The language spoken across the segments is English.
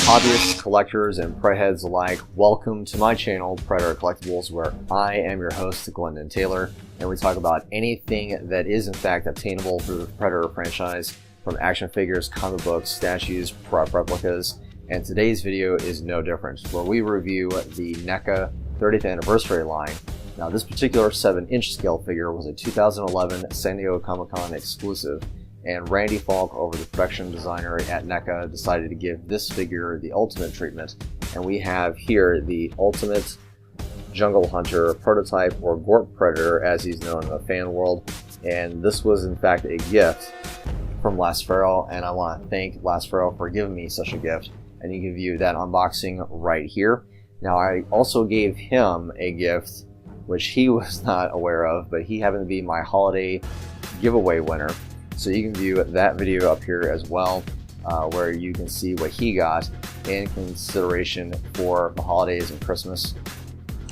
Hobbyists, collectors, and Predator alike, welcome to my channel, Predator Collectibles, where I am your host, Glendon Taylor, and we talk about anything that is in fact obtainable through the Predator franchise, from action figures, comic books, statues, prop replicas, and today's video is no different, where we review the NECA 30th anniversary line. Now, this particular 7-inch scale figure was a 2011 San Diego Comic-Con exclusive, and Randy Falk, over the production designer at NECA, decided to give this figure the ultimate treatment. And we have here the ultimate jungle hunter prototype, or Gort Predator as he's known in the fan world. And this was in fact a gift from Last Pharaoh, and I want to thank Last Pharaoh for giving me such a gift. And you can view that unboxing right here. Now, I also gave him a gift which he was not aware of, but he happened to be my holiday giveaway winner. So you can view that video up here as well, where you can see what he got in consideration for the holidays and Christmas.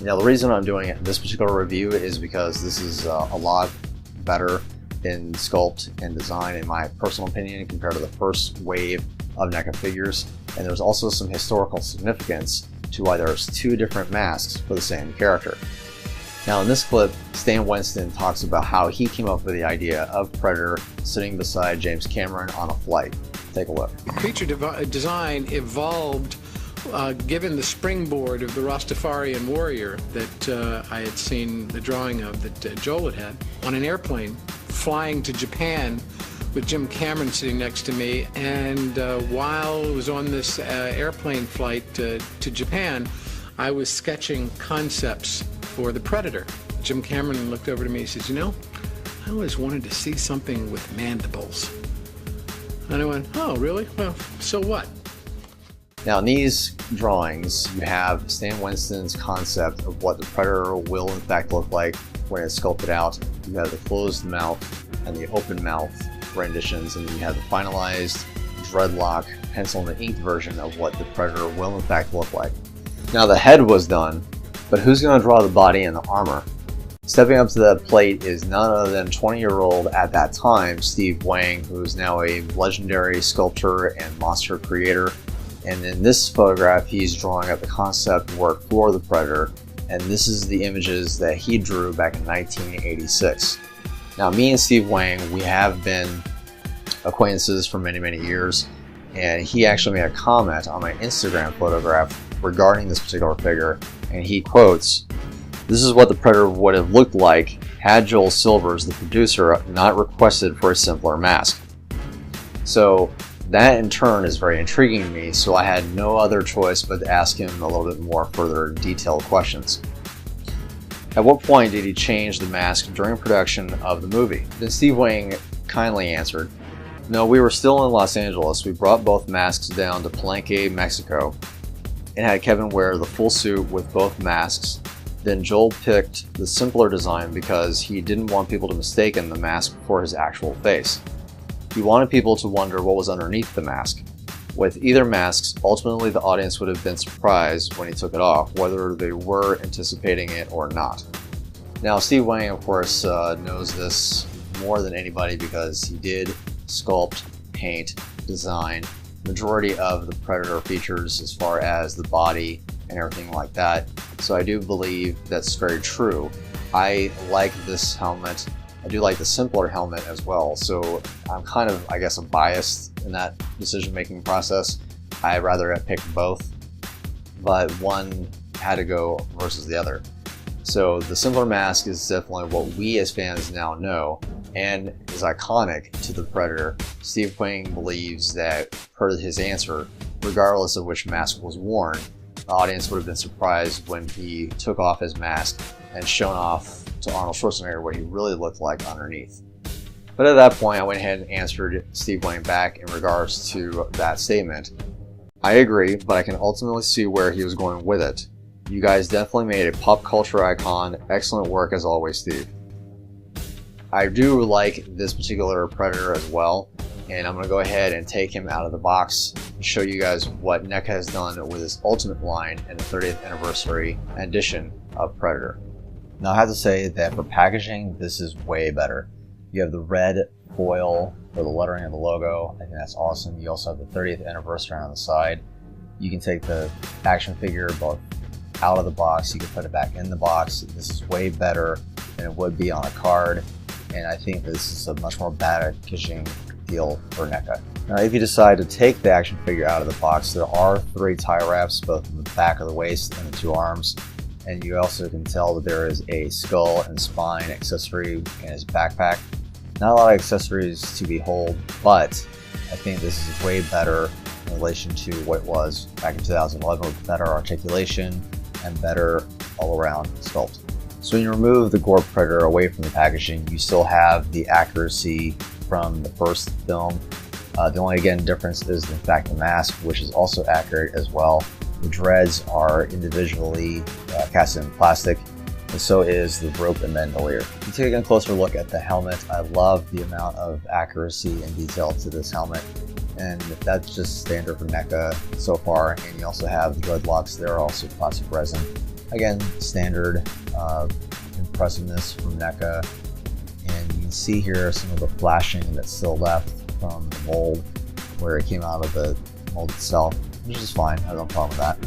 Now, the reason I'm doing this particular review is because this is a lot better in sculpt and design, in my personal opinion, compared to the first wave of NECA figures. And there's also some historical significance to why there's two different masks for the same character. Now, in this clip, Stan Winston talks about how he came up with the idea of Predator sitting beside James Cameron on a flight. Take a look. Creature design evolved given the springboard of the Rastafarian warrior that I had seen the drawing of, that Joel had on an airplane flying to Japan with Jim Cameron sitting next to me. And while I was on this airplane flight to Japan, I was sketching concepts for the Predator. Jim Cameron looked over to me and says, "You know, I always wanted to see something with mandibles." And I went, "Oh, really? Well, so what?" Now, in these drawings, you have Stan Winston's concept of what the Predator will in fact look like when it's sculpted out. You have the closed mouth and the open mouth renditions, and then you have the finalized dreadlock pencil and ink version of what the Predator will in fact look like. Now, the head was done, but who's going to draw the body and the armor? Stepping up to that plate is none other than 20-year-old at that time, Steve Wang, who is now a legendary sculptor and monster creator. And in this photograph, he's drawing up the concept work for the Predator, and this is the images that he drew back in 1986. Now, me and Steve Wang, we have been acquaintances for many, many years, and he actually made a comment on my Instagram photograph regarding this particular figure, and he quotes, "This is what the Predator would have looked like had Joel Silvers, the producer, not requested for a simpler mask." So that in turn is very intriguing to me, so I had no other choice but to ask him a little bit more further detailed questions. At what point did he change the mask during production of the movie? Then Steve Wang kindly answered, "No, we were still in Los Angeles. We brought both masks down to Palenque, Mexico, and had Kevin wear the full suit with both masks. Then Joel picked the simpler design because he didn't want people to mistake the mask for his actual face. He wanted people to wonder what was underneath the mask. With either masks, ultimately the audience would have been surprised when he took it off, whether they were anticipating it or not." Now, Steve Wang, of course, knows this more than anybody because he did sculpt, paint, design majority of the Predator features as far as the body and everything like that. So I do believe that's very true. I like this helmet. I do like the simpler helmet as well. So I'm kind of, I guess, biased in that decision-making process. I'd rather have picked both, but one had to go versus the other. So the simpler mask is definitely what we as fans now know, and is iconic to the Predator. Steve Wang believes that, per his answer, regardless of which mask was worn, the audience would have been surprised when he took off his mask and shown off to Arnold Schwarzenegger what he really looked like underneath. But at that point, I went ahead and answered Steve Wang back in regards to that statement. "I agree, but I can ultimately see where he was going with it. You guys definitely made a pop culture icon. Excellent work as always, Steve." I do like this particular Predator as well, and I'm going to go ahead and take him out of the box and show you guys what NECA has done with his Ultimate line in the 30th anniversary edition of Predator. Now, I have to say that for packaging, this is way better. You have the red foil for the lettering of the logo. I think that's awesome. You also have the 30th anniversary on the side. You can take the action figure both out of the box, you can put it back in the box. This is way better than it would be on a card, and I think this is a much more packaging deal for NECA. Now, if you decide to take the action figure out of the box, there are 3 tie wraps, both in the back of the waist and the 2 arms. And you also can tell that there is a skull and spine accessory in his backpack. Not a lot of accessories to behold, but I think this is way better in relation to what it was back in 2011 with better articulation and better all-around sculpt. So when you remove the Gort Predator away from the packaging, you still have the accuracy from the first film. The only, again, difference is in fact the mask, which is also accurate as well. The dreads are individually cast in plastic, and so is the rope and bandolier. If you take a closer look at the helmet, I love the amount of accuracy and detail to this helmet, and that's just standard for NECA so far. And you also have the dreadlocks, they're also plastic resin. Again, standard impressiveness from NECA, and you can see here some of the flashing that's still left from the mold where it came out of the mold itself, which is fine. I have no problem with that.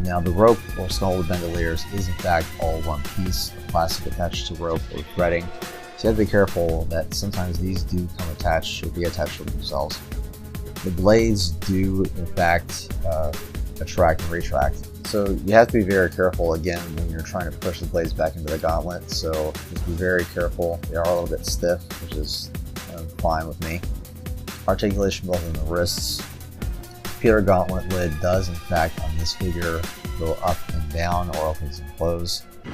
Now, the rope or skull bandoliers is in fact all one piece of plastic attached to rope or threading, so you have to be careful that sometimes these do come attached or be attached to themselves. The blades do in fact attract and retract, so you have to be very careful again when you're trying to push the blades back into the gauntlet. So just be very careful. They are a little bit stiff, which is fine with me. Articulation both in the wrists. Peter gauntlet lid does in fact on this figure go up and down or opens and close. You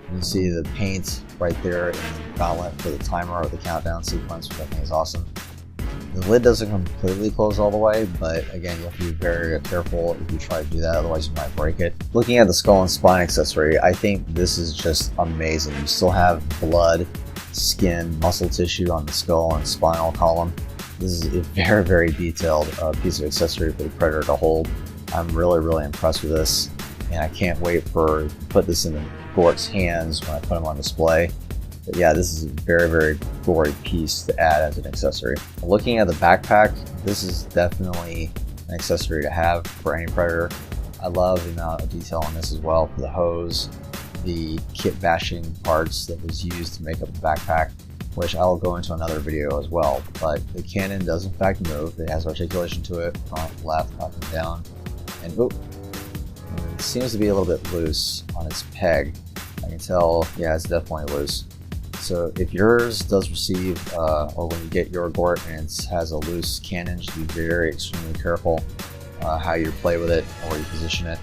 can see the paint right there in the gauntlet for the timer or the countdown sequence, which I think is awesome. The lid doesn't completely close all the way, but again, you have to be very careful if you try to do that, otherwise you might break it. Looking at the skull and spine accessory, I think this is just amazing. You still have blood, skin, muscle tissue on the skull and spinal column. This is a very, very detailed piece of accessory for the Predator to hold. I'm really impressed with this, and I can't wait to put this in Gort's hands when I put him on display. But yeah, this is a very gory piece to add as an accessory. Looking at the backpack, this is definitely an accessory to have for any Predator. I love the amount of detail on this as well for the hose, the kit bashing parts that was used to make up the backpack, which I'll go into another video as well. But the cannon does in fact move. It has articulation to it, front, left, up and down, and it seems to be a little bit loose on its peg. I can tell, yeah, it's definitely loose. So if yours does receive, or when you get your Gort and it has a loose cannon, just be very extremely careful how you play with it or you position it.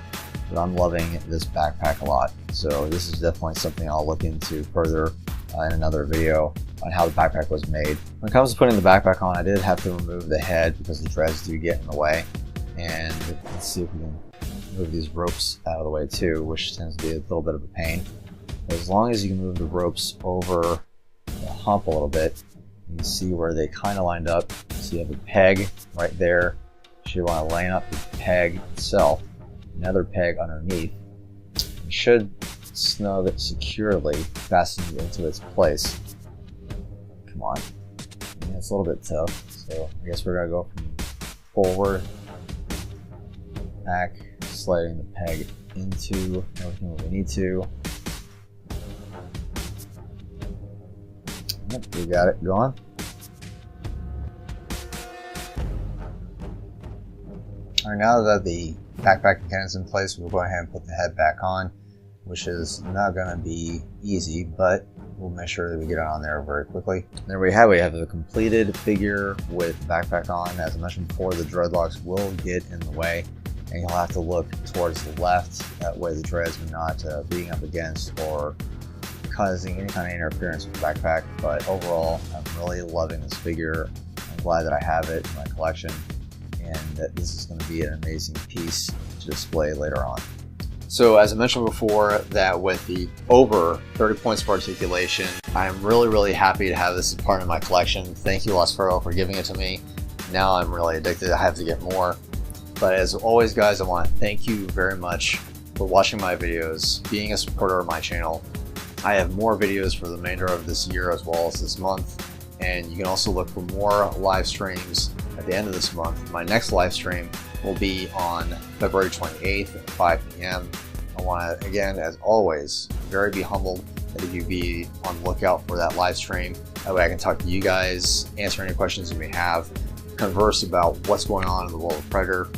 But I'm loving this backpack a lot. So this is definitely something I'll look into further in another video on how the backpack was made. When it comes to putting the backpack on, I did have to remove the head because the dreads do get in the way. And let's see if we can move these ropes out of the way too, which tends to be a little bit of a pain. As long as you can move the ropes over the hump a little bit, you can see where they kind of lined up. So you have a peg right there. So you want to line up the peg itself, another peg underneath. You should snug it securely, fastened into its place. Come on. Yeah, it's a little bit tough. So I guess we're going to go from forward, back, sliding the peg into everything we need to. Yep, we got it going. Alright, now that the backpack and cannon's in place, we'll go ahead and put the head back on, which is not going to be easy, but we'll make sure that we get it on there very quickly. There we have it. We have the completed figure with the backpack on. As I mentioned before, the dreadlocks will get in the way, and you'll have to look towards the left. That way the dreads are not beating up against or causing any kind of interference with the backpack. But overall, I'm really loving this figure. I'm glad that I have it in my collection, and that this is going to be an amazing piece to display later on. So as I mentioned before, that with the over 30 points of articulation, I'm really happy to have this as part of my collection. Thank you, Lost Furrow, for giving it to me. Now I'm really addicted. I have to get more. But as always, guys, I want to thank you very much for watching my videos, being a supporter of my channel. I have more videos for the remainder of this year as well as this month, And you can also look for more live streams at the end of this month. My next live stream will be on February 28th at 5 p.m. I want to, again, as always, be humbled that you be on the lookout for that live stream. That way I can talk to you guys, answer any questions you may have, converse about what's going on in the world of Predator.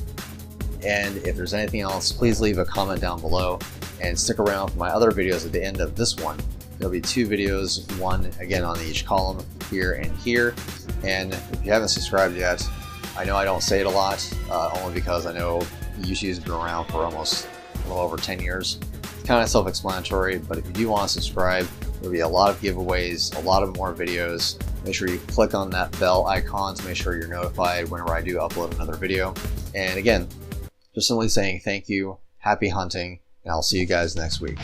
And if there's anything else, please leave a comment down below and stick around for my other videos at the end of this one. There'll be 2 videos, one again on each column, here and here. And if you haven't subscribed yet, I know I don't say it a lot, only because I know YouTube's been around for almost a little over 10 years. It's kind of self-explanatory, but if you do want to subscribe, there'll be a lot of giveaways, a lot of more videos. Make sure you click on that bell icon to make sure you're notified whenever I do upload another video. And again, just simply saying thank you, happy hunting, and I'll see you guys next week.